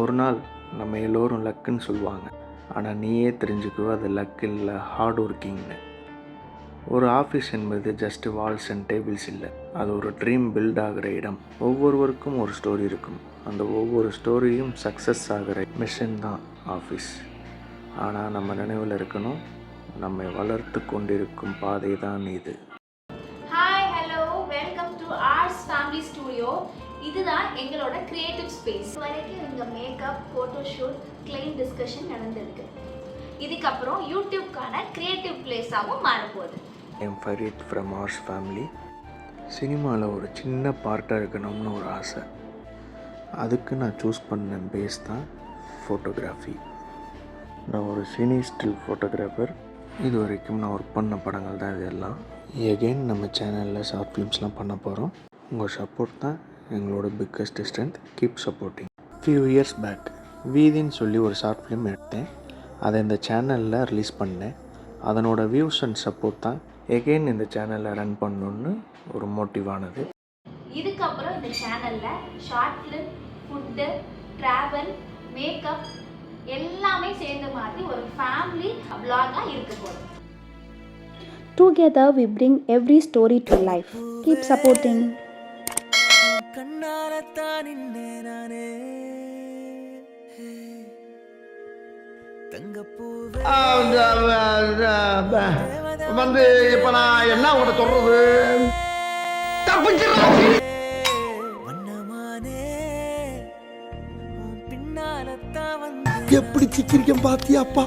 ஒரு நாள் நம்ம எல்லோரும் லக்குன்னு சொல்லுவாங்க, ஆனால் நீயே தெரிஞ்சுக்குவ அது லக் இல்லை, ஹார்ட் ஒர்க்கிங்னு. ஒரு ஆஃபீஸ் என்பது ஜஸ்ட் வால்ஸ் அண்ட் டேபிள்ஸ் இல்லை, அது ஒரு ட்ரீம் பில்ட் ஆகிற இடம். ஒவ்வொருவருக்கும் ஒரு ஸ்டோரி இருக்கும். அந்த ஒவ்வொரு ஸ்டோரியும் சக்ஸஸ் ஆகிற மிஷன் தான் ஆஃபீஸ். ஆனால் நம்ம நினைவில் இருக்கணும், நம்மை வளர்த்து கொண்டிருக்கும் பாதை தான் இது. Hi, hello, welcome to arts family studio. இதுதான் எங்களோட கிரியேட்டிவ் ஸ்பேஸ். வரைக்கும் இங்கே மேக்கப், ஃபோட்டோஷூட், கிளைண்ட் டிஸ்கஷன் நடந்திருக்கு. இதுக்கப்புறம் யூடியூப்கான கிரியேட்டிவ் பிளேஸாகவும் மாறப்போகுது. என் ஃபரீத் ஃப்ரம் ஆர்ட்ஸ் ஃபேமிலி. சினிமாவில் ஒரு சின்ன பார்ட்டாக இருக்கணும்னு ஒரு ஆசை. அதுக்கு நான் சூஸ் பண்ண பேஸ் தான் ஃபோட்டோகிராஃபி. நான் ஒரு சினி ஸ்டில் ஃபோட்டோகிராஃபர். இது வரைக்கும் நான் ஒர்க் பண்ண படங்கள் தான் இதெல்லாம். எகெயின் நம்ம சேனலில் ஷார்ட் ஃபிலிம்ஸ்லாம் பண்ண போகிறோம். உங்கள் சப்போர்ட் தான் எங்களோட biggest strength. Keep supporting. Few years back வீதின்னு சொல்லி ஒரு ஷார்ட் ஃபிலிம் எடுத்தேன். அதை இந்த சேனலில் ரிலீஸ் பண்ணேன். அதனோட வியூஸ் அண்ட் சப்போர்ட் தான் எகெயின் இந்த சேனலை ரன் பண்ணணுன்னு ஒரு மோட்டிவானது. இதுக்கப்புறம் இந்த சேனலில் short film, food, travel, makeup எல்லாமே சேர்ந்த மாதிரி ஒரு ஃபேமிலி vlog-ஆ இருக்க போகுது. Together we bring every story to life. Keep supporting. வந்து இப்ப நான் என்ன உங்களை சொல்றது, எப்படி சிக்கிரிக்கம் பாத்தியாப்பா.